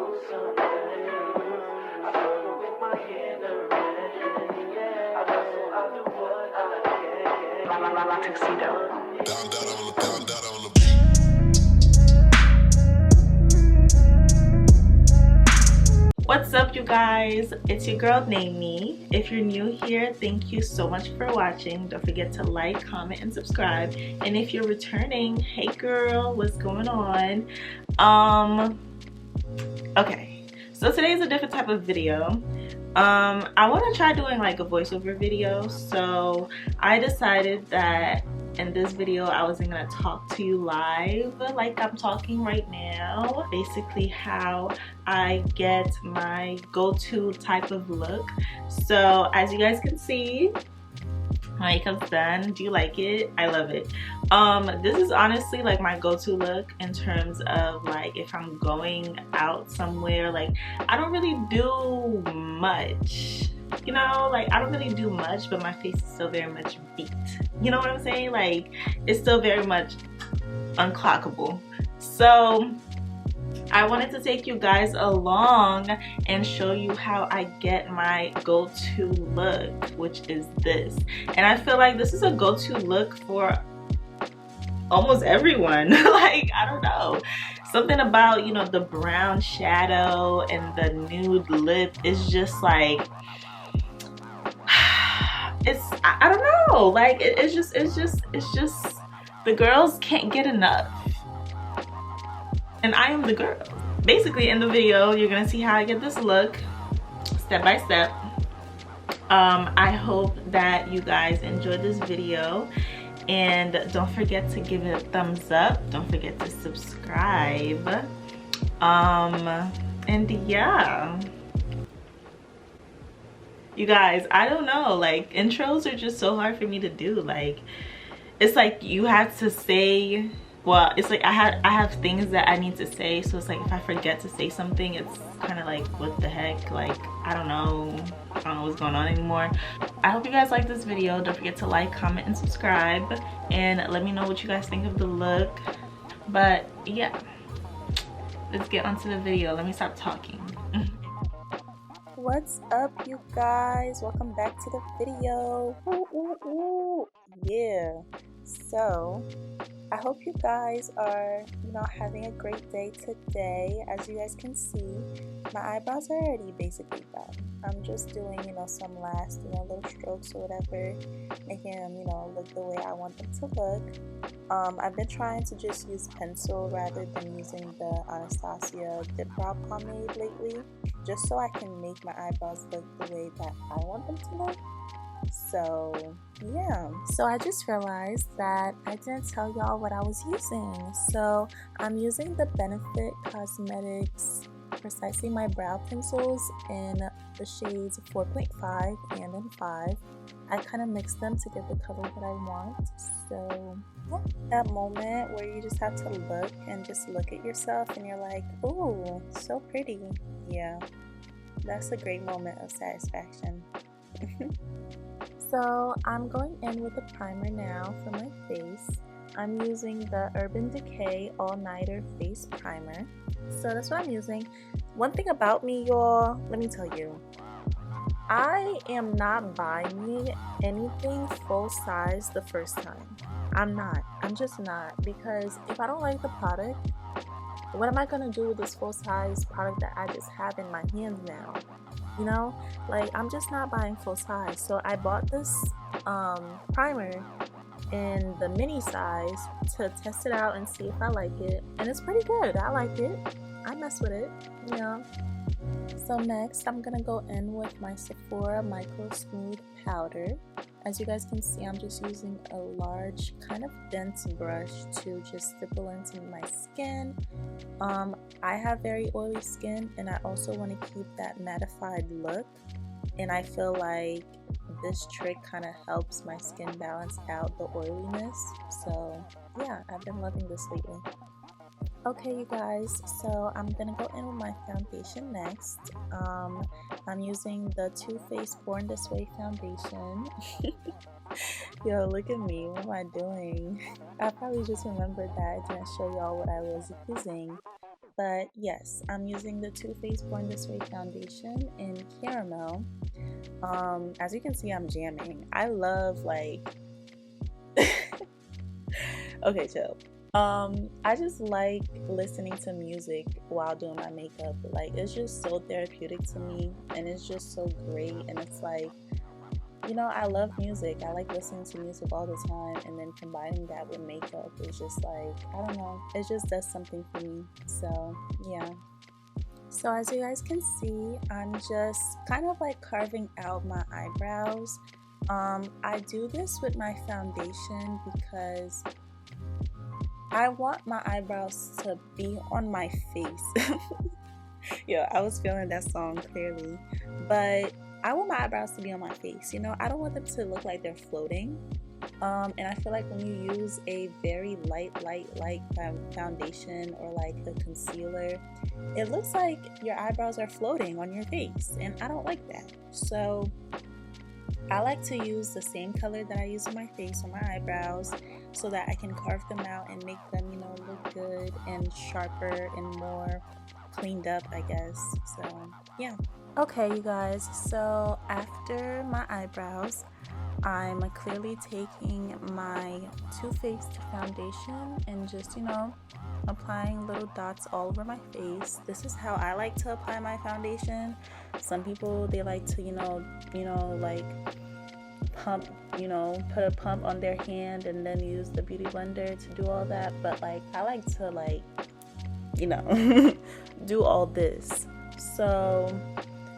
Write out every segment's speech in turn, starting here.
What's up, you guys? It's your girl Némy. If you're new here, thank you so much for watching. Don't forget to like, comment, and subscribe. And if you're returning, hey girl, what's going on? Okay, so today's a different type of video. I want to try doing like a voiceover video, so I decided that in this video I wasn't gonna talk to you live like I'm talking right now. Basically how I get my go-to type of look. So as you guys can see, my makeup's done. Do you like it? I love it. This is honestly like my go-to look in terms of like if I'm going out somewhere. Like I don't really do much, you know, like I don't really do much, but my face is still very much beat. You know what I'm saying? Like it's still very much unclockable. So I wanted to take you guys along and show you how I get my go-to look, which is this. And I feel like this is a go-to look for almost everyone. Like, I don't know. Something about, you know, the brown shadow and the nude lip is just like, it's, I don't know. Like, it's just, the girls can't get enough. And I am the girl. Basically in the video you're gonna see how I get this look step by step. I hope that you guys enjoyed this video, and don't forget to give it a thumbs up. Don't forget to subscribe. And yeah, you guys, I don't know, like intros are just so hard for me to do. Like it's like you have to say, well, it's like I have things that I need to say, so it's like if I forget to say something, it's kind of like what the heck, like I don't know what's going on anymore. I hope you guys like this video. Don't forget to like, comment, and subscribe, and let me know what you guys think of the look. But yeah, let's get onto the video. Let me stop talking. What's up, you guys? Welcome back to the video. Ooh. Yeah, so I hope you guys are, you know, having a great day today. As you guys can see, my eyebrows are already basically done. I'm just doing, you know, some last, you know, little strokes or whatever, making them, you know, look the way I want them to look. I've been trying to just use pencil rather than using the Anastasia Dip Brow Pomade lately, just so I can make my eyebrows look the way that I want them to look. So yeah, so I just realized that I didn't tell y'all what I was using. So I'm using the Benefit Cosmetics Precisely My Brow Pencils in the shades 4.5 and in 5. I kind of mixed them to get the color that I want. So yeah, that moment where you just have to look and just look at yourself and you're like, ooh, so pretty. Yeah, that's a great moment of satisfaction. So I'm going in with a primer now for my face. I'm using the Urban Decay All Nighter Face Primer. So that's what I'm using. One thing about me, y'all, let me tell you, I am not buying anything full size the first time. I'm just not, because if I don't like the product, what am I gonna do with this full size product that I just have in my hands now? You know, like I'm just not buying full size. So I bought this primer in the mini size to test it out and see if I like it, and it's pretty good. I like it. I mess with it, you know. So next I'm gonna go in with my Sephora Microsmooth powder. As you guys can see, I'm just using a large kind of dense brush to just stipple into my skin. I have very oily skin, and I also want to keep that mattified look, and I feel like this trick kind of helps my skin balance out the oiliness. So yeah, I've been loving this lately. Okay, you guys, so I'm gonna go in with my foundation next. I'm using the Too Faced Born This Way foundation. Yo, look at me, what am I doing? I probably just remembered that I didn't show y'all what I was using. But yes, I'm using the Too Faced Born This Way foundation in Caramel. As you can see, I'm jamming. I love like okay, chill. I just like listening to music while doing my makeup. Like, it's just so therapeutic to me, and it's just so great. And it's like, you know, I love music. I like listening to music all the time, and then combining that with makeup is just like, I don't know, it just does something for me. So yeah. So as you guys can see, I'm just kind of like carving out my eyebrows. I do this with my foundation because I want my eyebrows to be on my face. Yeah, I was feeling that song clearly. But I want my eyebrows to be on my face, you know? I don't want them to look like they're floating. And I feel like when you use a very light foundation or like a concealer, it looks like your eyebrows are floating on your face, and I don't like that. So I like to use the same color that I use on my face on my eyebrows so that I can carve them out and make them, you know, look good and sharper and more cleaned up, I guess. So yeah. Okay, you guys, so after my eyebrows, I'm clearly taking my Too Faced foundation and just, you know, applying little dots all over my face. This is how I like to apply my foundation. Some people, they like to, you know, like pump, you know, put a pump on their hand and then use the beauty blender to do all that. But like, I like to like, you know, do all this. So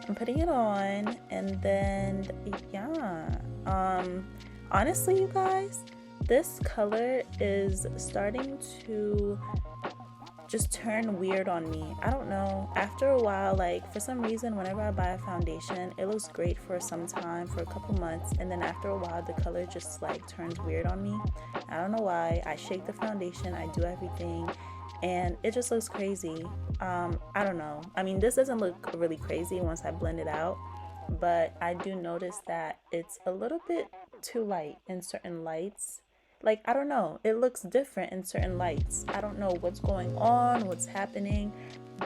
I'm putting it on, and then yeah, honestly, you guys, this color is starting to just turn weird on me. I don't know, after a while, like for some reason, whenever I buy a foundation, it looks great for some time, for a couple months, and then after a while the color just like turns weird on me. I don't know why. I shake the foundation, I do everything, and it just looks crazy. I don't know. I mean, this doesn't look really crazy once I blend it out, but I do notice that it's a little bit too light in certain lights. Like, I don't know, it looks different in certain lights. I don't know what's going on, what's happening,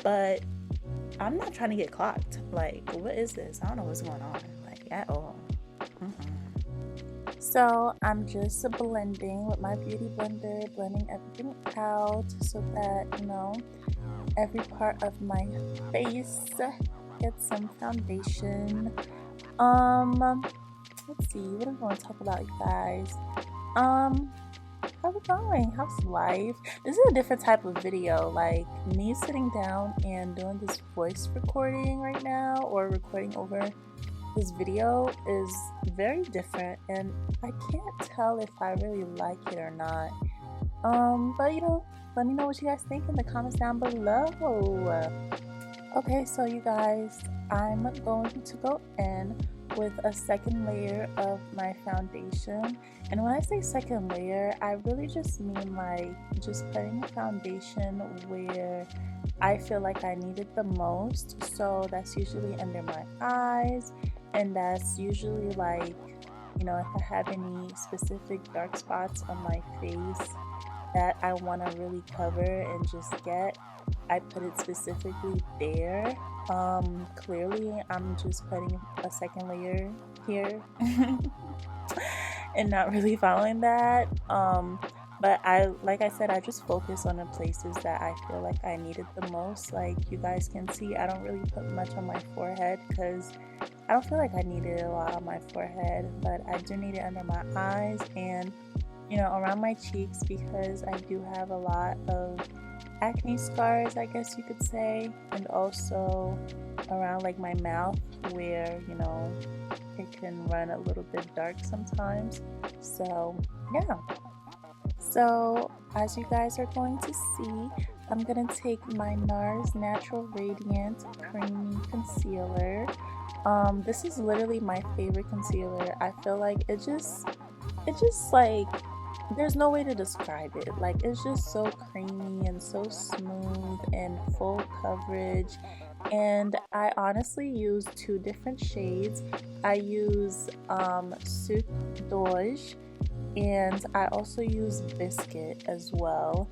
but I'm not trying to get clocked. Like, what is this? I don't know what's going on, like, at all. So I'm just blending with my beauty blender, blending everything out so that, you know, every part of my face gets some foundation. Let's see, what am I going to talk about, you guys? How's it going? How's life? This is a different type of video. Like, me sitting down and doing this voice recording right now, or recording over this video, is very different, and I can't tell if I really like it or not. But you know, let me know what you guys think in the comments down below. Okay, so you guys, I'm going to go in with a second layer of my foundation. And when I say second layer, I really just mean like just putting a foundation where I feel like I need it the most. So that's usually under my eyes, and that's usually like, you know, if I have any specific dark spots on my face that I want to really cover and just get, I put it specifically there. Clearly I'm just putting a second layer here and not really following that. But like I said, I just focus on the places that I feel like I need it the most. Like you guys can see, I don't really put much on my forehead because I don't feel like I need it a lot on my forehead, but I do need it under my eyes and, you know, around my cheeks, because I do have a lot of acne scars, I guess you could say, and also around like my mouth where, you know, it can run a little bit dark sometimes. So yeah, so as you guys are going to see, I'm gonna take my Nars Natural Radiant Creamy Concealer. This is literally my favorite concealer. I feel like it just like, there's no way to describe it. Like, it's just so creamy and so smooth and full coverage. And I honestly use two different shades. I use Sucre and I also use Biscuit as well.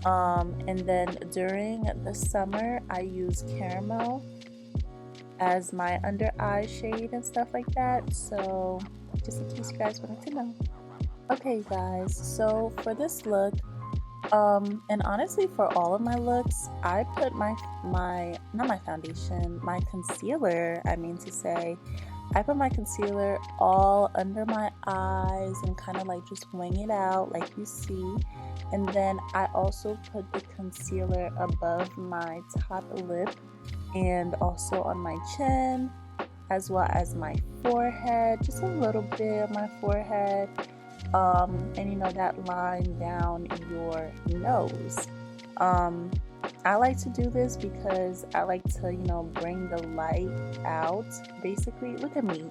And then during the summer I use caramel as my under eye shade and stuff like that, so just in case you guys wanted to know. Okay guys, so for this look, and honestly for all of my looks, I put my not my foundation, my concealer, I mean to say, I put my concealer all under my eyes and kind of like just wing it out like you see. And then I also put the concealer above my top lip and also on my chin, as well as my forehead, just a little bit of my forehead, and you know, that line down your nose. I like to do this because I like to, you know, bring the light out. Basically, look at me.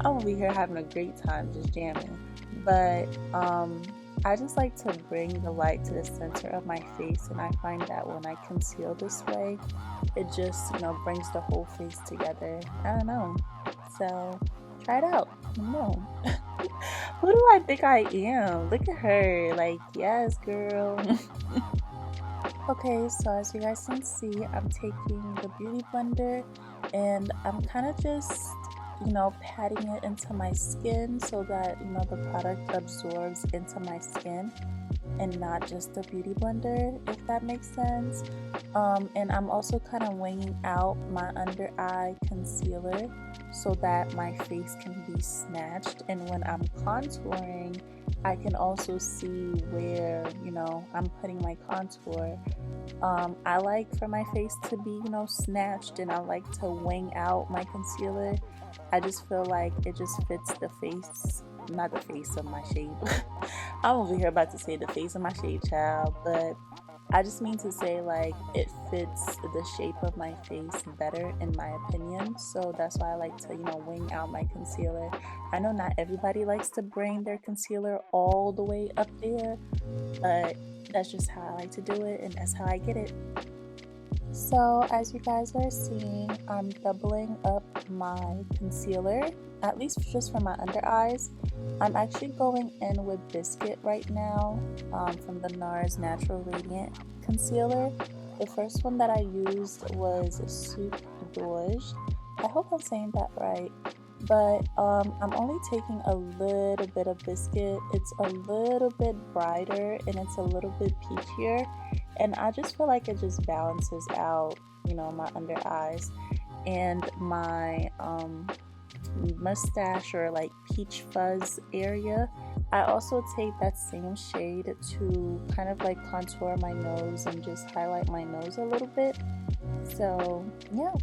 I'm over here having a great time just jamming. But I just like to bring the light to the center of my face, and I find that when I conceal this way, it just, you know, brings the whole face together. I don't know. So try it out. No. Who do I think I am? Look at her. Like, yes, girl. Okay, so as you guys can see, I'm taking the beauty blender and I'm kind of just, you know, patting it into my skin so that, you know, the product absorbs into my skin and not just the beauty blender, if that makes sense. And I'm also kind of winging out my under eye concealer so that my face can be snatched, and when I'm contouring, I can also see where, you know, I'm putting my contour. I like for my face to be, you know, snatched, and I like to wing out my concealer. I just feel like it just fits the face, not the face of my shade. I'm over here about to say the face of my shade, child, but I just mean to say, like, it fits the shape of my face better in my opinion. So that's why I like to, you know, wing out my concealer. I know not everybody likes to bring their concealer all the way up there, but that's just how I like to do it, and that's how I get it. So as you guys are seeing, I'm doubling up my concealer, at least just for my under eyes. I'm actually going in with Biscuit right now, from the Nars Natural Radiant Concealer. The first one that I used was Sucre. I hope I'm saying that right. But I'm only taking a little bit of Biscuit. It's a little bit brighter and it's a little bit peachier, and I just feel like it just balances out, you know, my under eyes and my mustache or like peach fuzz area. I also take that same shade to kind of like contour my nose and just highlight my nose a little bit. So yeah.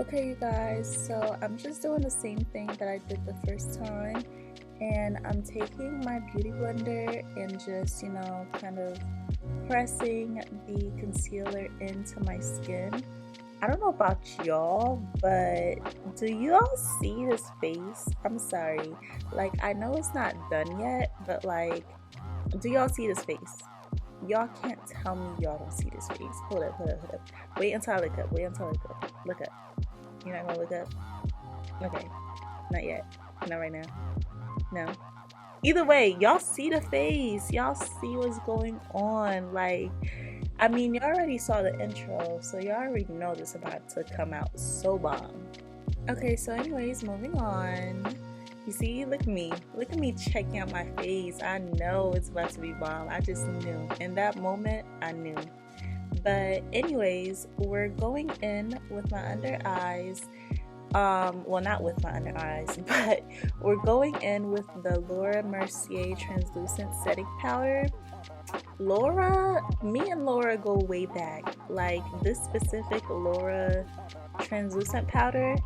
Okay you guys, so I'm just doing the same thing that I did the first time, and I'm taking my beauty blender and just, you know, kind of pressing the concealer into my skin. I don't know about y'all, but do y'all see this face? I'm sorry, like, I know it's not done yet, but like, do y'all see this face? Y'all can't tell me y'all don't see this face. Hold up. Wait until I look up. Look up. You're not gonna look up? Okay. Not yet. Not right now. No. Either way, y'all see the face. Y'all see what's going on. Like, I mean, you already saw the intro, so y'all already know this about to come out so bomb. Okay, so anyways, moving on. You see, look at me checking out my face. I know it's about to be bomb. I just knew. In that moment, I knew. But anyways, we're going in with my under eyes. Well, not with my under eyes, but we're going in with the Laura Mercier translucent setting powder. Me and Laura go way back. Like, this specific Laura translucent powder,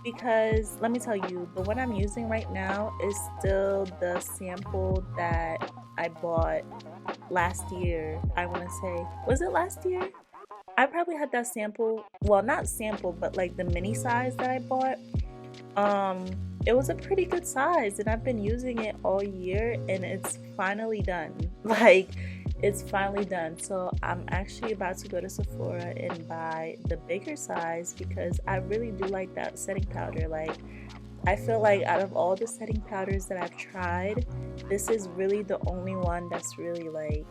because let me tell you, the one I'm using right now is still the sample that I bought last year. I want to say, was it last year? I probably had that sample, well, not sample, but like the mini size that I bought. It was a pretty good size, and I've been using it all year, and it's finally done. Like, it's finally done. So I'm actually about to go to Sephora and buy the bigger size, because I really do like that setting powder. Like, I feel like out of all the setting powders that I've tried, this is really the only one that's really like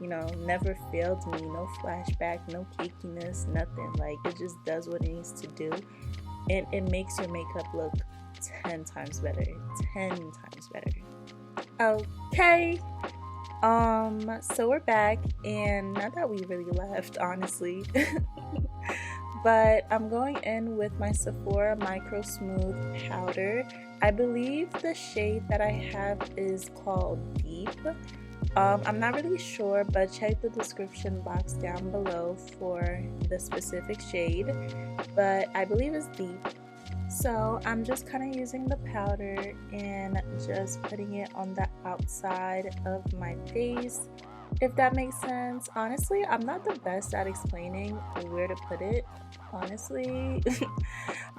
you know, never failed me. No flashback, no cakiness, nothing. Like, it just does what it needs to do, and it makes your makeup look 10 times better. 10 times better. Okay. So we're back, and not that we really left, honestly. But I'm going in with my Sephora Microsmooth powder. I believe the shade that I have is called Deep. I'm not really sure, but check the description box down below for the specific shade, but I believe it's Deep. So I'm just kind of using the powder and just putting it on the outside of my face, if that makes sense. Honestly, I'm not the best at explaining where to put it, honestly.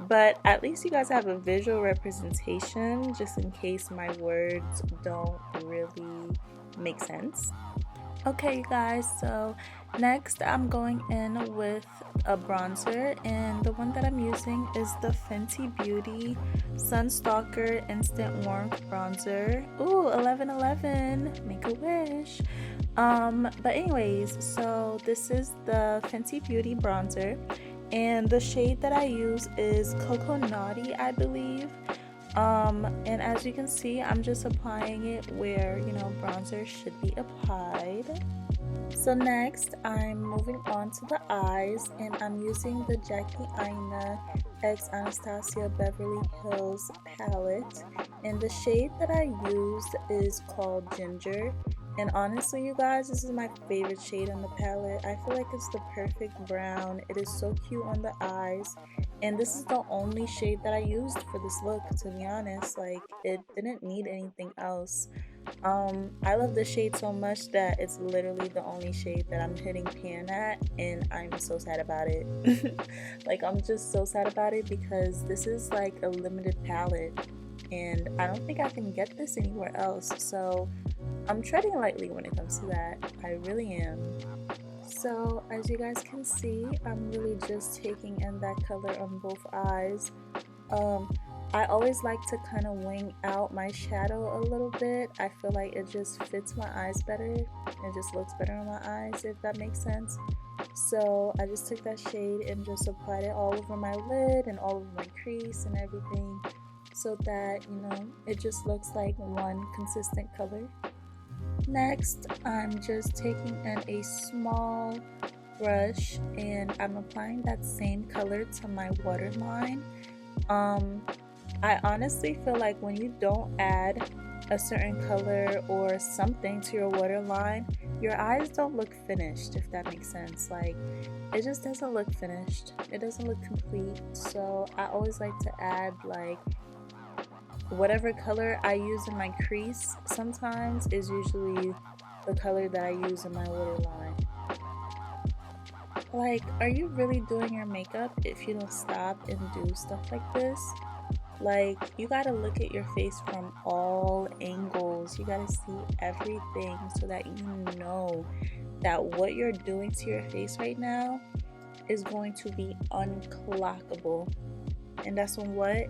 But at least you guys have a visual representation, just in case my words don't really make sense. Okay, you guys, so next I'm going in with a bronzer, and the one that I'm using is the Fenty Beauty Stalk'r Instant Warmth Bronzer. Ooh, 1111, make a wish. But anyways, so this is the Fenty Beauty bronzer, and the shade that I use is Coco Naughty, I believe. And as you can see, I'm just applying it where, you know, bronzer should be applied. So next, I'm moving on to the eyes, and I'm using the Jackie Aina x Anastasia Beverly Hills palette, and the shade that I used is called Ginger. And honestly, you guys, this is my favorite shade on the palette. I feel like it's the perfect brown. It is so cute on the eyes, and this is the only shade that I used for this look, to be honest. Like, it didn't need anything else. I love this shade so much that it's literally the only shade that I'm hitting pan at, and I'm so sad about it. Like, I'm just so sad about it because this is like a limited palette, and I don't think I can get this anywhere else. So I'm treading lightly when it comes to that. I really am. So as you guys can see, I'm really just taking in that color on both eyes. I always like to kind of wing out my shadow a little bit. I feel like it just fits my eyes better. It just looks better on my eyes, if that makes sense. So I just took that shade and just applied it all over my lid and all over my crease and everything, so that, you know, it just looks like one consistent color. Next, I'm just taking in a small brush and I'm applying that same color to my waterline. I honestly feel like when you don't add a certain color or something to your waterline, your eyes don't look finished, if that makes sense. Like, it just doesn't look finished. It doesn't look complete. So I always like to add, like, whatever color I use in my crease sometimes is usually the color that I use in my waterline. Like, are you really doing your makeup if you don't stop and do stuff like this? Like, you gotta look at your face from all angles. You gotta see everything so that you know that what you're doing to your face right now is going to be unclockable. And that's on what?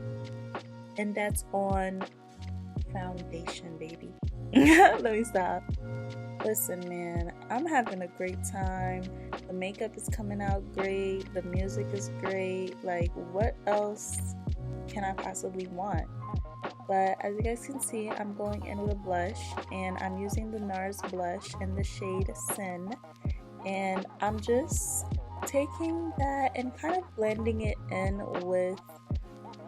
And that's on foundation, baby. Let me stop. Listen, man, I'm having a great time. The makeup is coming out great. The music is great. Like, what else can I possibly want? But as you guys can see, I'm going in with a blush, and I'm using the Nars Blush in the shade Sin, and I'm just taking that and kind of blending it in with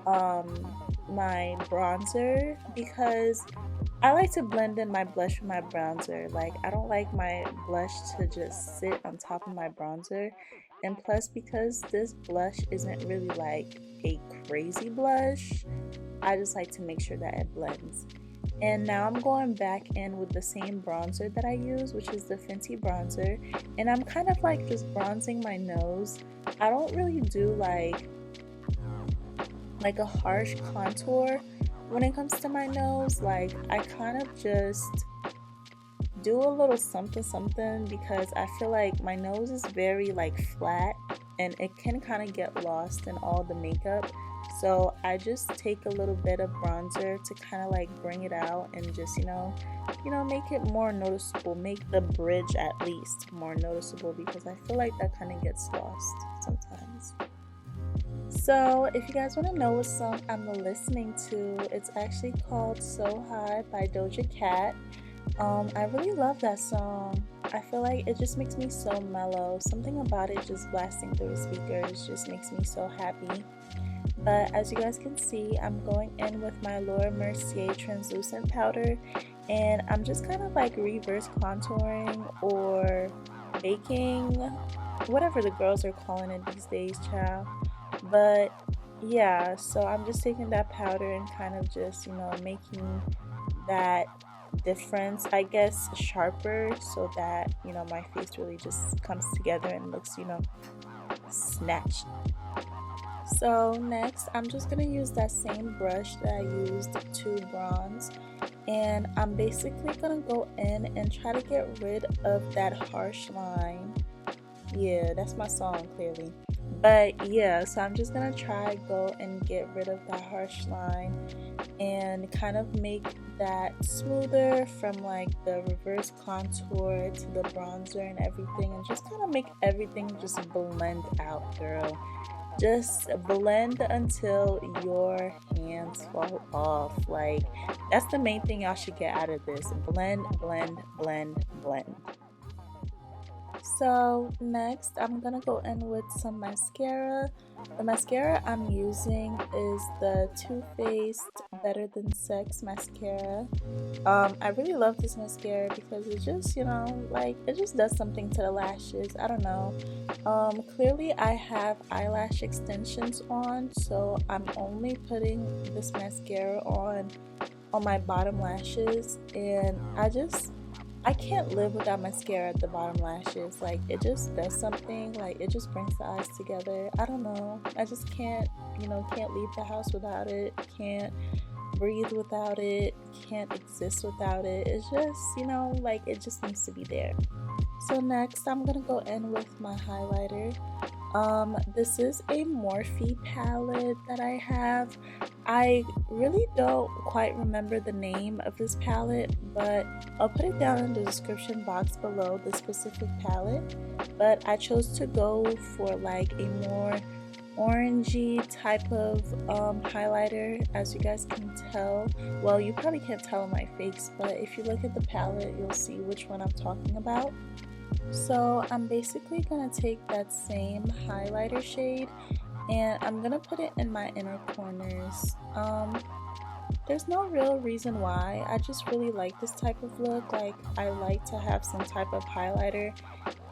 my bronzer, because I like to blend in my blush with my bronzer. Like, I don't like my blush to just sit on top of my bronzer. And plus, because this blush isn't really like a crazy blush, I just like to make sure that it blends. And now I'm going back in with the same bronzer that I use, which is the Fenty bronzer, and I'm kind of like just bronzing my nose. I don't really do like a harsh contour when it comes to my nose. Like, I kind of just do a little something something, because I feel like my nose is very like flat, and it can kind of get lost in all the makeup. So I just take a little bit of bronzer to kind of like bring it out and just, you know, make it more noticeable, make the bridge at least more noticeable, because I feel like that kind of gets lost sometimes. So if you guys want to know what song I'm listening to, it's actually called So High by Doja Cat. I really love that song. I feel like it just makes me so mellow. Something about it just blasting through the speakers just makes me so happy. But as you guys can see, I'm going in with my Mercier translucent powder, and I'm just kind of like reverse contouring or baking, whatever the girls are calling it these days, child. But yeah, so I'm just taking that powder and kind of just, you know, making that difference, I guess, sharper, so that, you know, my face really just comes together and looks, you know, snatched. So next, I'm just going to use that same brush that I used to bronze, and I'm basically going to go in and try to get rid of that harsh line. Yeah, that's my song, clearly. But yeah, so I'm just going to try go and get rid of that harsh line and kind of make that smoother from like the reverse contour to the bronzer and everything, and just kind of make everything just blend out, girl. Just blend until your hands fall off. Like, that's the main thing y'all should get out of this. Blend, blend, blend, blend. So next, I'm gonna go in with some mascara. The mascara I'm using is the Too Faced Better Than Sex mascara. I really love this mascara because it just, you know, like, it just does something to the lashes. I don't know. Clearly I have eyelash extensions on, so I'm only putting this mascara on my bottom lashes, and I can't live without mascara at the bottom lashes. Like, it just does something. Like, it just brings the eyes together. I don't know. I just can't, you know, can't leave the house without it. Can't breathe without it. Can't exist without it. It's just, you know, like, it just needs to be there. So next, I'm going to go in with my highlighter. This is a Morphe palette that I have. I really don't quite remember the name of this palette, but I'll put it down in the description box below, the specific palette. But I chose to go for like a more orangey type of highlighter, as you guys can tell. Well, you probably can't tell on my face, but if you look at the palette, you'll see which one I'm talking about. So I'm basically going to take that same highlighter shade and I'm going to put it in my inner corners. There's no real reason why. I just really like this type of look. Like, I like to have some type of highlighter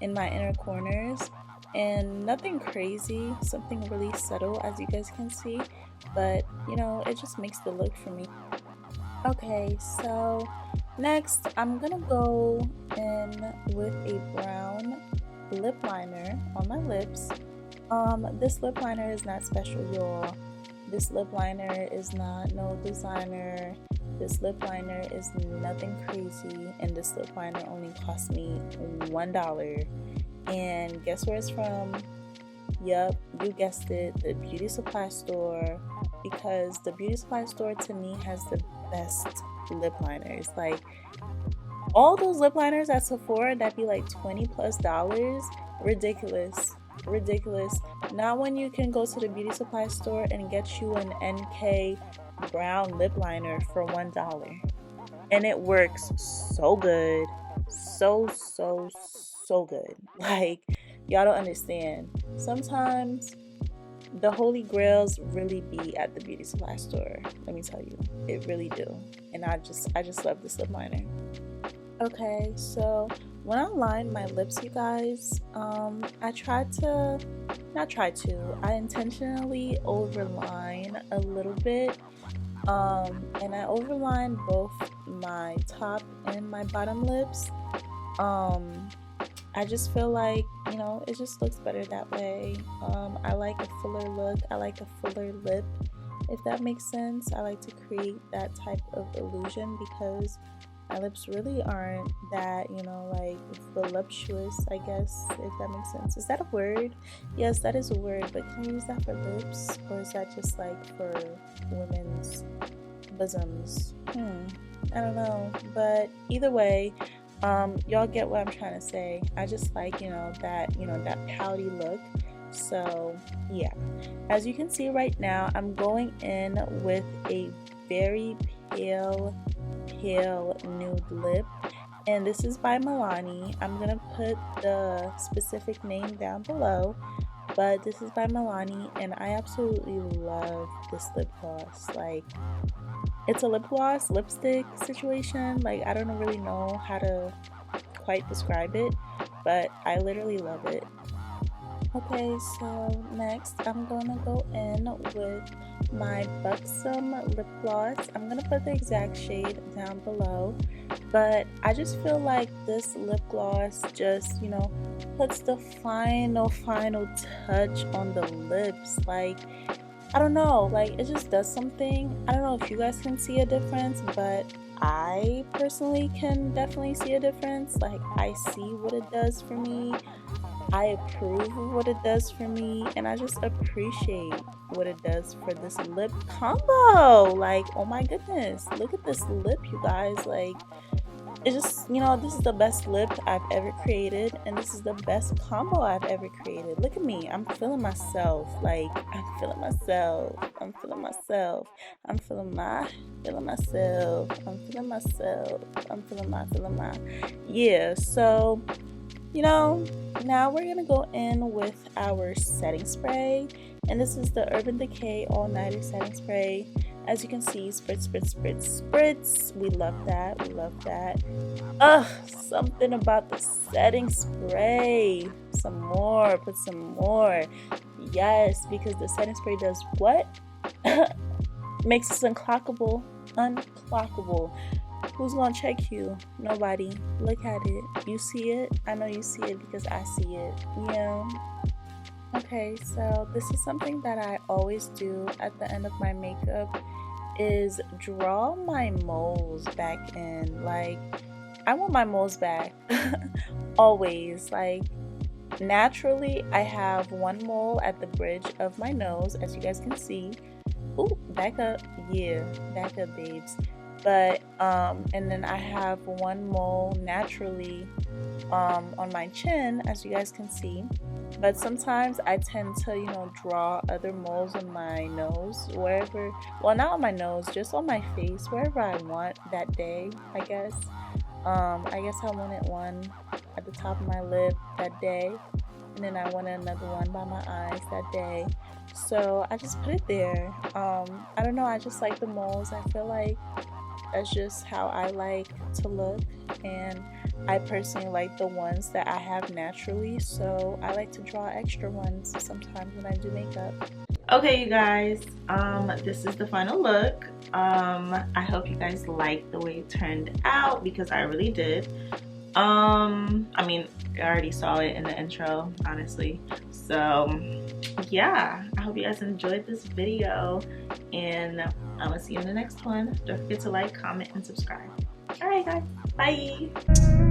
in my inner corners, and nothing crazy, something really subtle, as you guys can see, but you know, it just makes the look for me. Okay, so next I'm gonna go in with a brown lip liner on my lips. This lip liner is not special, y'all. This lip liner is not no designer. This lip liner is nothing crazy, and this lip liner only cost me $1. And guess where it's from? Yup, you guessed it, the beauty supply store. Because the beauty supply store, to me, has the best lip liners. Like, all those lip liners at Sephora that be like $20+, ridiculous. Not when you can go to the beauty supply store and get you an NK brown lip liner for $1, and it works so good, so good. Like, y'all don't understand. Sometimes the holy grails really be at the beauty supply store. Let me tell you, it really do. And I just love this lip liner. Okay, so when I line my lips, you guys, I intentionally overline a little bit, and I overline both my top and my bottom lips. I just feel like, you know, it just looks better that way. I like a fuller look. I like a fuller lip, if that makes sense. I like to create that type of illusion because My lips really aren't that, you know, like voluptuous, I guess, if that makes sense. Is that a word? Yes, that is a word, but can I use that for lips? Or is that just like for women's bosoms? I don't know. But either way, y'all get what I'm trying to say. I just like, that pouty look. So yeah, as you can see right now, I'm going in with a very pale nude lip, and this is by Milani. I'm gonna put the specific name down below, but this is by Milani, and I absolutely love this lip gloss. Like, it's a lip gloss lipstick situation. Like, I don't really know how to quite describe it, but I literally love it. Okay, so next I'm gonna go in with my Buxom Lip Gloss. I'm gonna put the exact shade down below, but I just feel like this lip gloss just, puts the final touch on the lips. Like, I don't know, like, it just does something. I don't know if you guys can see a difference, but I personally can definitely see a difference. Like, I see what it does for me. I approve of what it does for me, and I just appreciate what it does for this lip combo. Like, oh my goodness, look at this lip, you guys. Like, it just, this is the best lip I've ever created, and this is the best combo I've ever created. Look at me, I'm feeling myself. Like, I'm feeling myself. I'm feeling myself. I'm feeling myself. I'm feeling myself. I'm feeling my. Yeah, so now we're gonna go in with our setting spray, and this is the Urban Decay All Nighter setting spray. As you can see, spritz, spritz, spritz, spritz. We love that. We love that. Ugh, something about the setting spray. Some more. Put some more. Yes, because the setting spray does what? Makes us unclockable. Unclockable. Who's gonna check you? Nobody. Look at it. You see it? I know you see it because I see it. Yeah. Okay, so this is something that I always do at the end of my makeup, is draw my moles back in. Like, I want my moles back. Always. Like, naturally, I have one mole at the bridge of my nose, as you guys can see. Ooh, back up. Yeah, back up, babes. But and then I have one mole naturally on my chin, as you guys can see. But sometimes I tend to draw other moles on my nose, wherever, well, not on my nose, just on my face, wherever I want that day, I guess. I guess I wanted one at the top of my lip that day, and then I wanted another one by my eyes that day. So I just put it there. I don't know, I just like the moles. I feel like that's just how I like to look, and I personally like the ones that I have naturally, so I like to draw extra ones sometimes when I do makeup. Okay, you guys, this is the final look. I hope you guys liked the way it turned out, because I really did. I mean, I already saw it in the intro, honestly. So yeah, I hope you guys enjoyed this video, and I'm gonna see you in the next one. Don't forget to like, comment, and subscribe. All right, guys, bye.